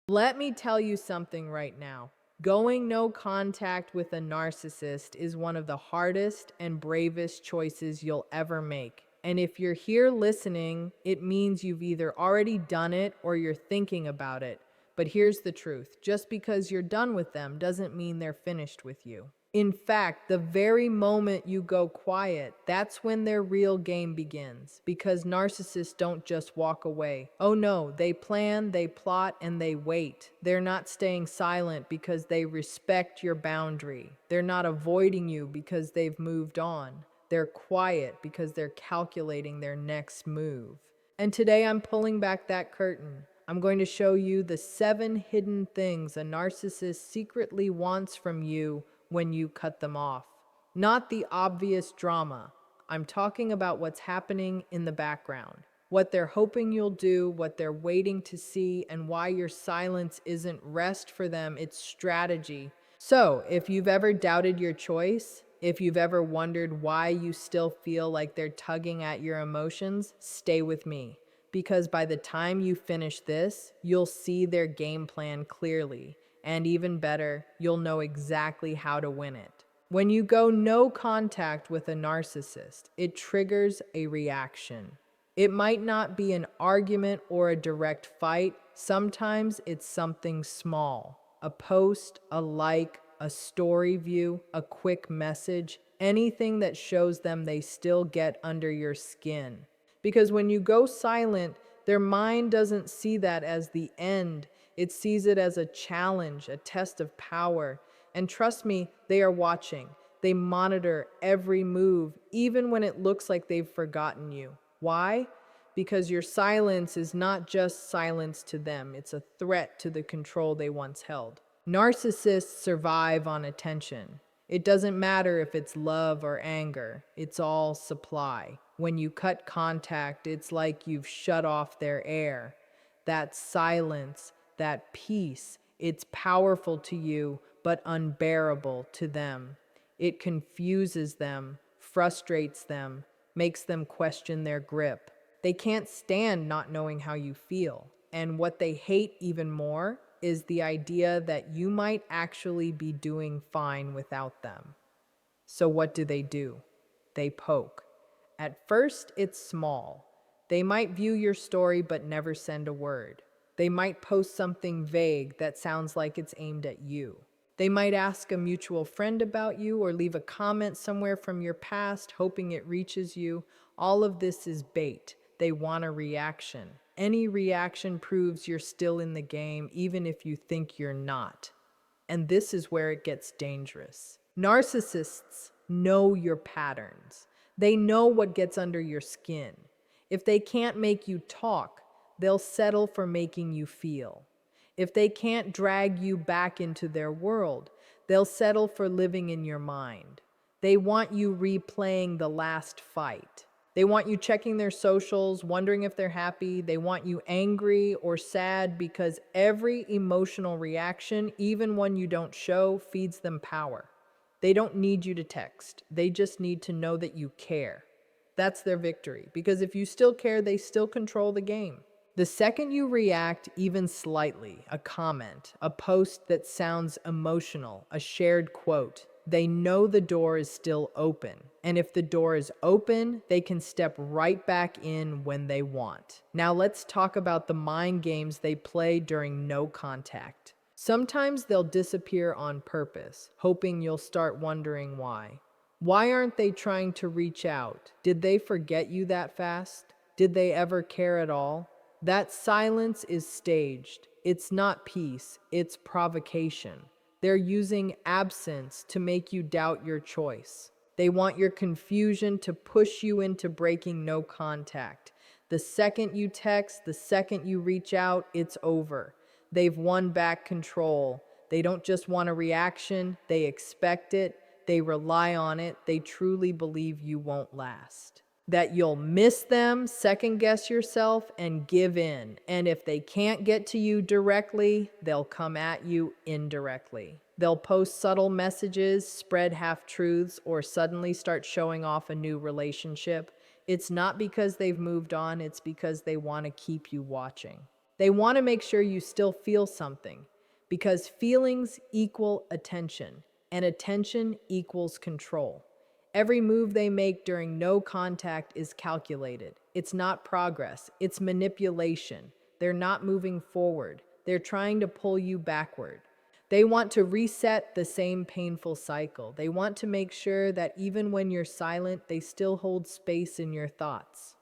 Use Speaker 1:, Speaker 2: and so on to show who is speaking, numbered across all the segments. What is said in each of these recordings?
Speaker 1: Let me tell you something right now. Going no contact with a narcissist is one of the hardest and bravest choices you'll ever make. And if you're here listening, it means you've either already done it or you're thinking about it. But here's the truth, just because you're done with them doesn't mean they're finished with you. In fact, the very moment you go quiet, that's when their real game begins. Because narcissists don't just walk away. Oh no, they plan, they plot, and they wait. They're not staying silent because they respect your boundary. They're not avoiding you because they've moved on. They're quiet because they're calculating their next move. And today I'm pulling back that curtain. I'm going to show you the 7 hidden things a narcissist secretly wants from you when you cut them off. Not the obvious drama. I'm talking about what's happening in the background, what they're hoping you'll do, what they're waiting to see, and why your silence isn't rest for them, it's strategy. So, if you've ever doubted your choice, if you've ever wondered why you still feel like they're tugging at your emotions, stay with me. Because by the time you finish this, you'll see their game plan clearly. And even better, you'll know exactly how to win it. When you go no contact with a narcissist, it triggers a reaction. It might not be an argument or a direct fight. Sometimes it's something small. A post, a like, a story view, a quick message, anything that shows them they still get under your skin. Because when you go silent, their mind doesn't see that as the end. It sees it as a challenge, a test of power. And trust me, they are watching. They monitor every move, even when it looks like they've forgotten you. Why? Because your silence is not just silence to them, it's a threat to the control they once held. Narcissists survive on attention. It doesn't matter if it's love or anger, it's all supply. When you cut contact, it's like you've shut off their air. That silence, that peace, it's powerful to you, but unbearable to them. It confuses them, frustrates them, makes them question their grip. They can't stand not knowing how you feel. And what they hate even more is the idea that you might actually be doing fine without them. So what do? They poke. At first, it's small. They might view your story but never send a word. They might post something vague that sounds like it's aimed at you. They might ask a mutual friend about you or leave a comment somewhere from your past hoping it reaches you. All of this is bait. They want a reaction. Any reaction proves you're still in the game, even if you think you're not. And this is where it gets dangerous. Narcissists know your patterns. They know what gets under your skin. If they can't make you talk, they'll settle for making you feel. If they can't drag you back into their world, they'll settle for living in your mind. They want you replaying the last fight. They want you checking their socials, wondering if they're happy. They want you angry or sad because every emotional reaction, even one you don't show, feeds them power. They don't need you to text. They just need to know that you care. That's their victory, because if you still care, they still control the game. The second you react, even slightly, a comment, a post that sounds emotional, a shared quote, they know the door is still open. And if the door is open, they can step right back in when they want. Now let's talk about the mind games they play during no contact. Sometimes they'll disappear on purpose, hoping you'll start wondering why. Why aren't they trying to reach out? Did they forget you that fast? Did they ever care at all? That silence is staged. It's not peace, it's provocation. They're using absence to make you doubt your choice. They want your confusion to push you into breaking no contact. The second you text, the second you reach out, it's over. They've won back control. They don't just want a reaction, they expect it, they rely on it, they truly believe you won't last. That you'll miss them, second guess yourself, and give in. And if they can't get to you directly, they'll come at you indirectly. They'll post subtle messages, spread half-truths, or suddenly start showing off a new relationship. It's not because they've moved on, it's because they want to keep you watching. They want to make sure you still feel something because feelings equal attention, and attention equals control. Every move they make during no contact is calculated. It's not progress, it's manipulation. They're not moving forward, they're trying to pull you backward. They want to reset the same painful cycle. They want to make sure that even when you're silent, they still hold space in your thoughts.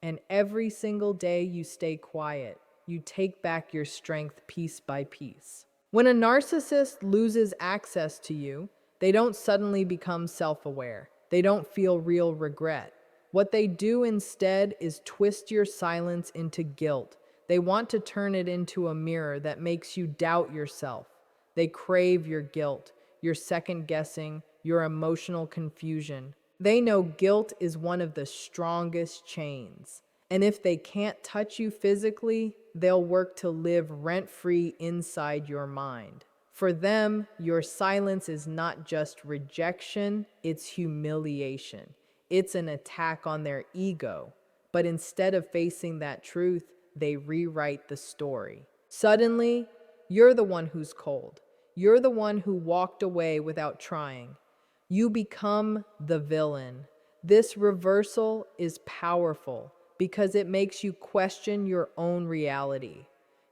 Speaker 1: And every single day you stay quiet, you take back your strength piece by piece. When a narcissist loses access to you, they don't suddenly become self-aware. They don't feel real regret. What they do instead is twist your silence into guilt. They want to turn it into a mirror that makes you doubt yourself. They crave your guilt, your second guessing, your emotional confusion. They know guilt is one of the strongest chains. And if they can't touch you physically, they'll work to live rent-free inside your mind. For them, your silence is not just rejection, it's humiliation. It's an attack on their ego. But instead of facing that truth, they rewrite the story. Suddenly, you're the one who's cold. You're the one who walked away without trying. You become the villain. This reversal is powerful because it makes you question your own reality.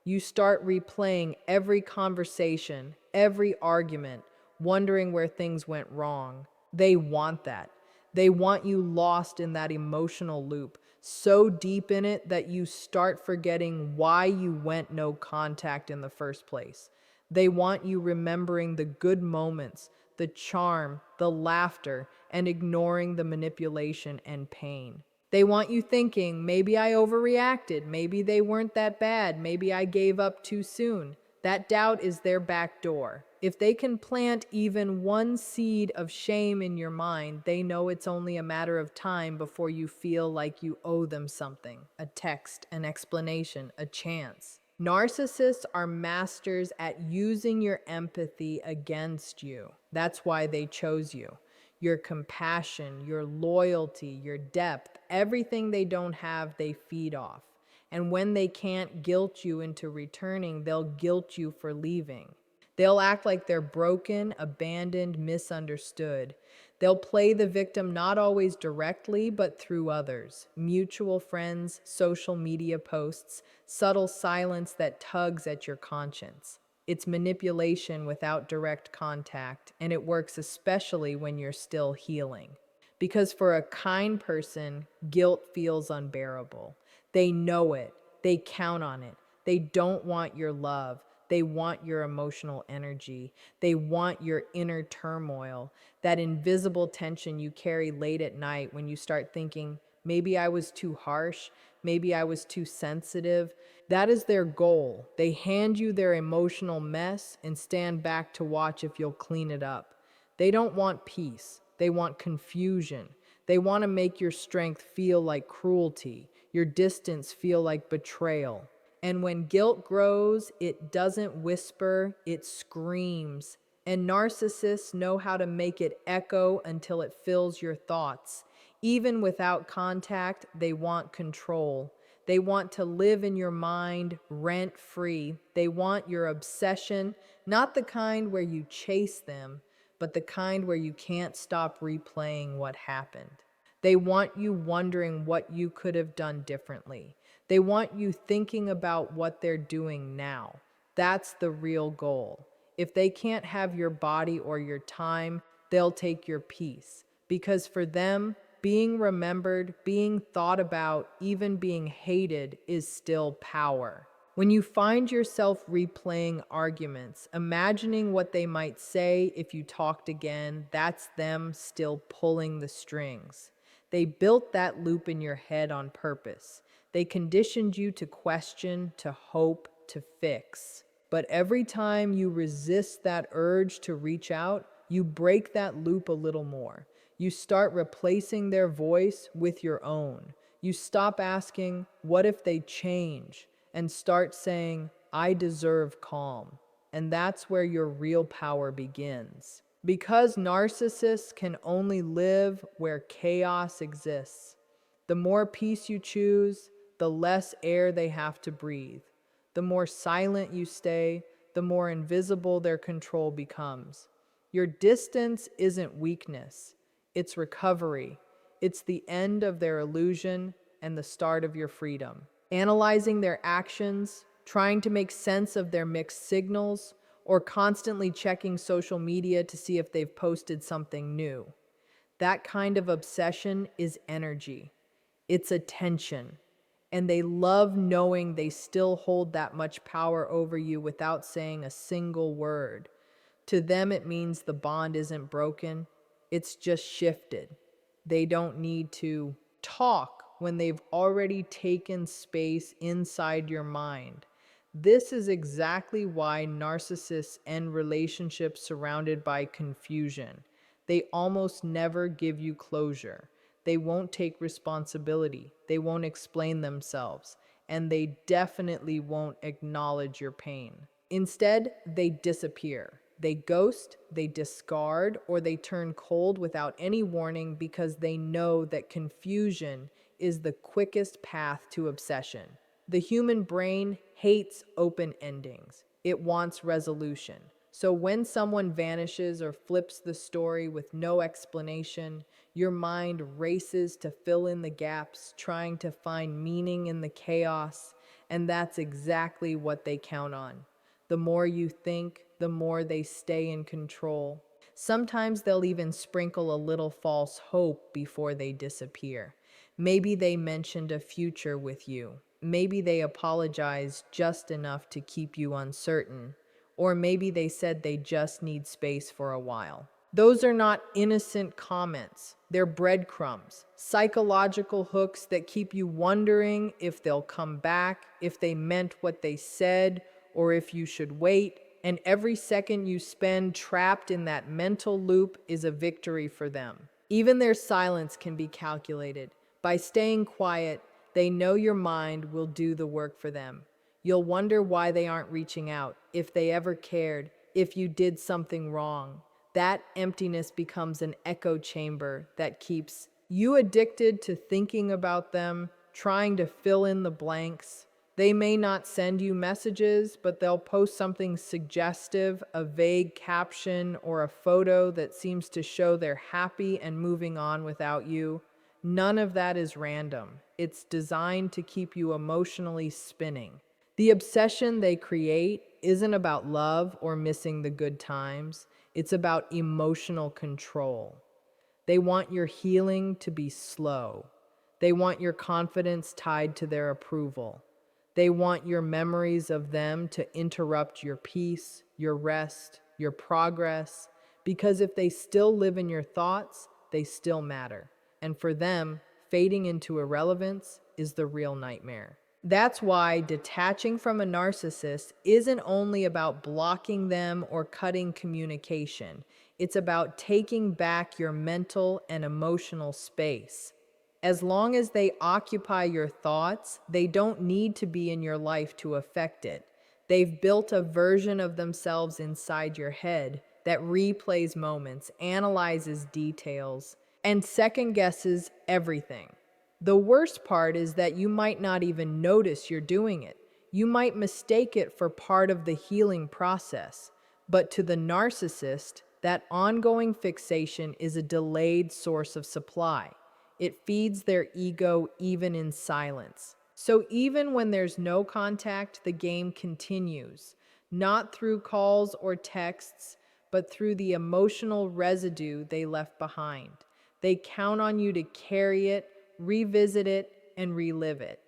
Speaker 1: You start replaying every conversation, every argument, wondering where things went wrong. They want that. They want you lost in that emotional loop, so deep in it that you start forgetting why you went no contact in the first place. They want you remembering the good moments, the charm, the laughter, and ignoring the manipulation and pain. They want you thinking, maybe I overreacted, maybe they weren't that bad, maybe I gave up too soon. That doubt is their back door. If they can plant even one seed of shame in your mind, they know it's only a matter of time before you feel like you owe them something, a text, an explanation, a chance. Narcissists are masters at using your empathy against you. That's why they chose you. Your compassion, your loyalty, your depth, everything they don't have, they feed off. And when they can't guilt you into returning, they'll guilt you for leaving. They'll act like they're broken, abandoned, misunderstood. They'll play the victim not always directly, but through others. Mutual friends, social media posts, subtle silence that tugs at your conscience. It's manipulation without direct contact, and it works especially when you're still healing. Because for a kind person, guilt feels unbearable. They know it. They count on it. They don't want your love. They want your emotional energy. They want your inner turmoil, that invisible tension you carry late at night when you start thinking, maybe I was too harsh, maybe I was too sensitive. That is their goal. They hand you their emotional mess and stand back to watch if you'll clean it up. They don't want peace. They want confusion. They want to make your strength feel like cruelty, your distance feel like betrayal. And when guilt grows, it doesn't whisper, it screams. And narcissists know how to make it echo until it fills your thoughts. Even without contact, they want control. They want to live in your mind rent-free. They want your obsession, not the kind where you chase them, but the kind where you can't stop replaying what happened. They want you wondering what you could have done differently. They want you thinking about what they're doing now. That's the real goal. If they can't have your body or your time, they'll take your peace. Because for them, being remembered, being thought about, even being hated is still power. When you find yourself replaying arguments, imagining what they might say if you talked again, that's them still pulling the strings. They built that loop in your head on purpose. They conditioned you to question, to hope, to fix. But every time you resist that urge to reach out, you break that loop a little more. You start replacing their voice with your own. You stop asking, what if they change? And start saying, I deserve calm. And that's where your real power begins. Because narcissists can only live where chaos exists. The more peace you choose, the less air they have to breathe. The more silent you stay, the more invisible their control becomes. Your distance isn't weakness, it's recovery. It's the end of their illusion and the start of your freedom. Analyzing their actions, trying to make sense of their mixed signals, or constantly checking social media to see if they've posted something new. That kind of obsession is energy. It's attention. And they love knowing they still hold that much power over you without saying a single word. To them, it means the bond isn't broken, it's just shifted. They don't need to talk when they've already taken space inside your mind. This is exactly why narcissists end relationships surrounded by confusion. They almost never give you closure. They won't take responsibility. They won't explain themselves. And they definitely won't acknowledge your pain. Instead, they disappear. They ghost, they discard, or they turn cold without any warning because they know that confusion is the quickest path to obsession. The human brain hates open endings. It wants resolution. So when someone vanishes or flips the story with no explanation, your mind races to fill in the gaps, trying to find meaning in the chaos, and that's exactly what they count on. The more you think, the more they stay in control. Sometimes they'll even sprinkle a little false hope before they disappear. Maybe they mentioned a future with you. Maybe they apologized just enough to keep you uncertain. Or maybe they said they just need space for a while. Those are not innocent comments. They're breadcrumbs, psychological hooks that keep you wondering if they'll come back, if they meant what they said, or if you should wait. And every second you spend trapped in that mental loop is a victory for them. Even their silence can be calculated. By staying quiet, they know your mind will do the work for them. You'll wonder why they aren't reaching out, if they ever cared, if you did something wrong. That emptiness becomes an echo chamber that keeps you addicted to thinking about them, trying to fill in the blanks. They may not send you messages, but they'll post something suggestive, a vague caption, or a photo that seems to show they're happy and moving on without you. None of that is random. It's designed to keep you emotionally spinning. The obsession they create isn't about love or missing the good times. It's about emotional control. They want your healing to be slow. They want your confidence tied to their approval. They want your memories of them to interrupt your peace, your rest, your progress, because if they still live in your thoughts, they still matter. And for them, fading into irrelevance is the real nightmare. That's why detaching from a narcissist isn't only about blocking them or cutting communication. It's about taking back your mental and emotional space. As long as they occupy your thoughts, they don't need to be in your life to affect it. They've built a version of themselves inside your head that replays moments, analyzes details, and second guesses everything. The worst part is that you might not even notice you're doing it. You might mistake it for part of the healing process. But to the narcissist, that ongoing fixation is a delayed source of supply. It feeds their ego even in silence. So even when there's no contact, the game continues, not through calls or texts, but through the emotional residue they left behind. They count on you to carry it, revisit it, and relive it.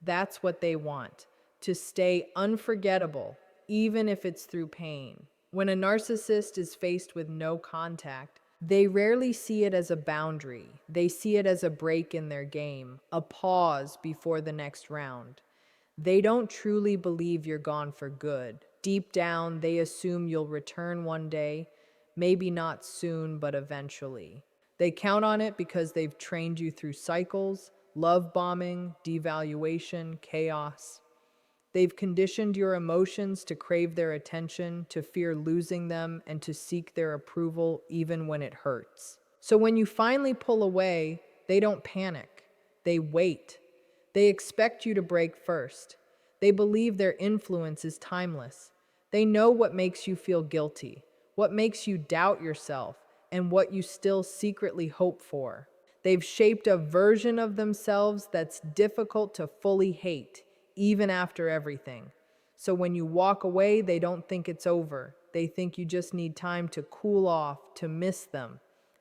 Speaker 1: That's what they want, to stay unforgettable, even if it's through pain. When a narcissist is faced with no contact, they rarely see it as a boundary. They see it as a break in their game, a pause before the next round. They don't truly believe you're gone for good. Deep down, they assume you'll return one day, maybe not soon, but eventually. They count on it because they've trained you through cycles, love bombing, devaluation, chaos. They've conditioned your emotions to crave their attention, to fear losing them, and to seek their approval even when it hurts. So when you finally pull away, they don't panic. They wait. They expect you to break first. They believe their influence is timeless. They know what makes you feel guilty, what makes you doubt yourself, and what you still secretly hope for. They've shaped a version of themselves that's difficult to fully hate, even after everything. So when you walk away, they don't think it's over. They think you just need time to cool off, to miss them.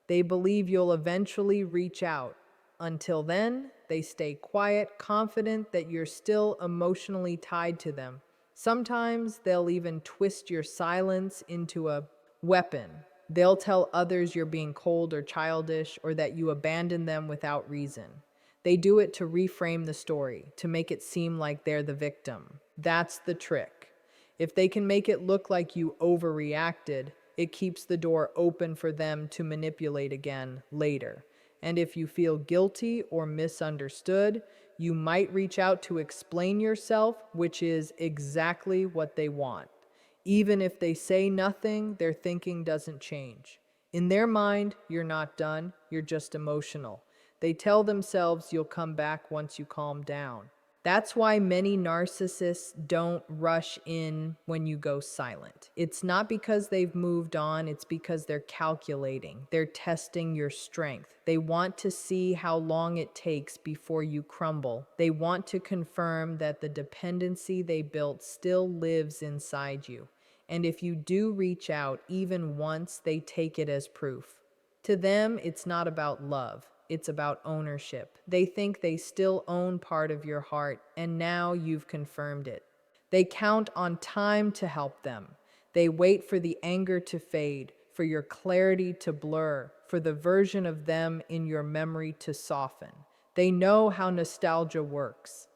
Speaker 1: They believe you'll eventually reach out. Until then, they stay quiet, confident that you're still emotionally tied to them. Sometimes they'll even twist your silence into a weapon. They'll tell others you're being cold or childish or that you abandoned them without reason. They do it to reframe the story, to make it seem like they're the victim. That's the trick. If they can make it look like you overreacted, it keeps the door open for them to manipulate again later. And if you feel guilty or misunderstood, you might reach out to explain yourself, which is exactly what they want. Even if they say nothing, their thinking doesn't change. In their mind, you're not done, you're just emotional. They tell themselves you'll come back once you calm down. That's why many narcissists don't rush in when you go silent. It's not because they've moved on, it's because they're calculating. They're testing your strength. They want to see how long it takes before you crumble. They want to confirm that the dependency they built still lives inside you. And if you do reach out even once, they take it as proof. To them, it's not about love. It's about ownership. They think they still own part of your heart, and now you've confirmed it. They count on time to help them. They wait for the anger to fade, for your clarity to blur, for the version of them in your memory to soften. They know how nostalgia works.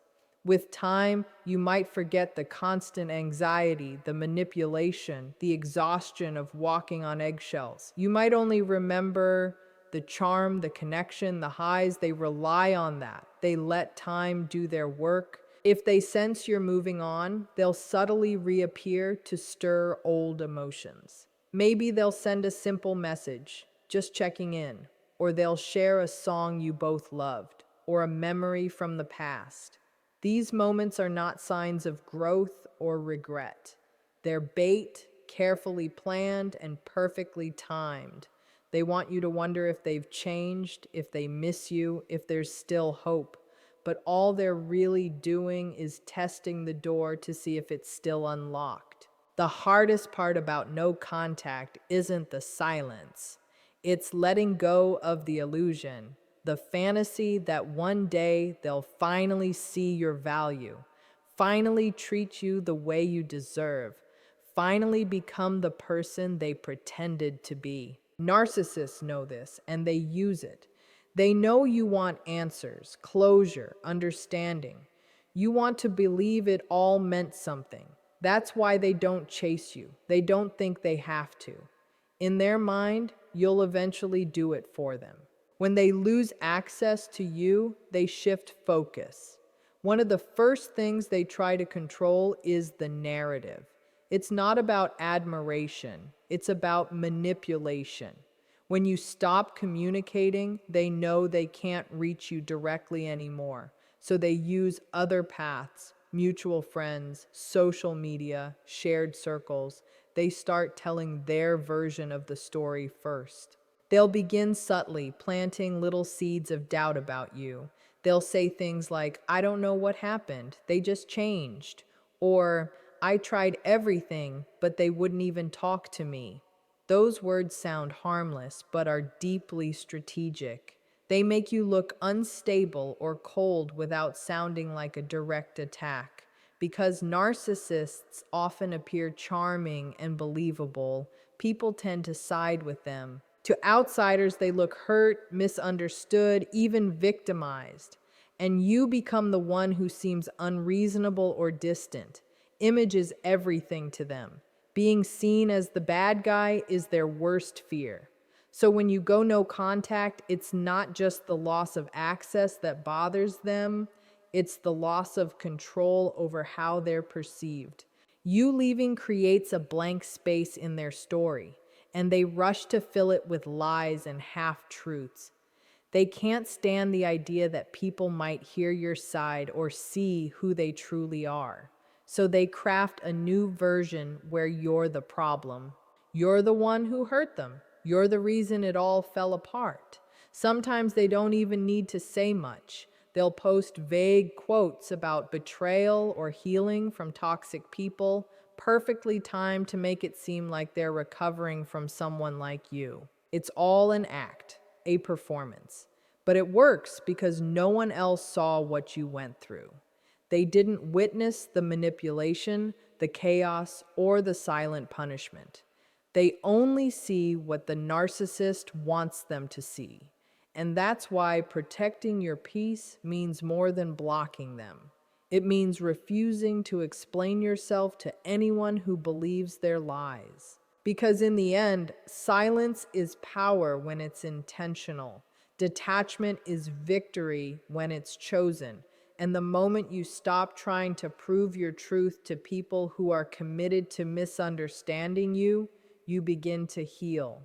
Speaker 1: With time, you might forget the constant anxiety, the manipulation, the exhaustion of walking on eggshells. You might only remember the charm, the connection, the highs. They rely on that. They let time do their work. If they sense you're moving on, they'll subtly reappear to stir old emotions. Maybe they'll send a simple message, just checking in, or they'll share a song you both loved, or a memory from the past. These moments are not signs of growth or regret. They're bait, carefully planned and perfectly timed. They want you to wonder if they've changed, if they miss you, if there's still hope. But all they're really doing is testing the door to see if it's still unlocked. The hardest part about no contact isn't the silence. It's letting go of the illusion, the fantasy that one day they'll finally see your value, finally treat you the way you deserve, finally become the person they pretended to be. Narcissists know this, and they use it. They know you want answers, closure, understanding. You want to believe it all meant something. That's why they don't chase you. They don't think they have to. In their mind, you'll eventually do it for them. When they lose access to you, they shift focus. One of the first things they try to control is the narrative. It's not about admiration, it's about manipulation. When you stop communicating, they know they can't reach you directly anymore. So they use other paths, mutual friends, social media, shared circles. They start telling their version of the story first. They'll begin subtly, planting little seeds of doubt about you. They'll say things like, "I don't know what happened, they just changed," or "I tried everything, but they wouldn't even talk to me." Those words sound harmless, but are deeply strategic. They make you look unstable or cold without sounding like a direct attack. Because narcissists often appear charming and believable, people tend to side with them. To outsiders, they look hurt, misunderstood, even victimized. And you become the one who seems unreasonable or distant. Image is everything to them. Being seen as the bad guy is their worst fear. So when you go no contact, it's not just the loss of access that bothers them, it's the loss of control over how they're perceived. You leaving creates a blank space in their story, and they rush to fill it with lies and half-truths. They can't stand the idea that people might hear your side or see who they truly are. So they craft a new version where you're the problem. You're the one who hurt them. You're the reason it all fell apart. Sometimes they don't even need to say much. They'll post vague quotes about betrayal or healing from toxic people, perfectly timed to make it seem like they're recovering from someone like you. It's all an act, a performance. But it works because no one else saw what you went through. They didn't witness the manipulation, the chaos, or the silent punishment. They only see what the narcissist wants them to see. And that's why protecting your peace means more than blocking them. It means refusing to explain yourself to anyone who believes their lies. Because in the end, silence is power when it's intentional. Detachment is victory when it's chosen. And the moment you stop trying to prove your truth to people who are committed to misunderstanding you, you begin to heal.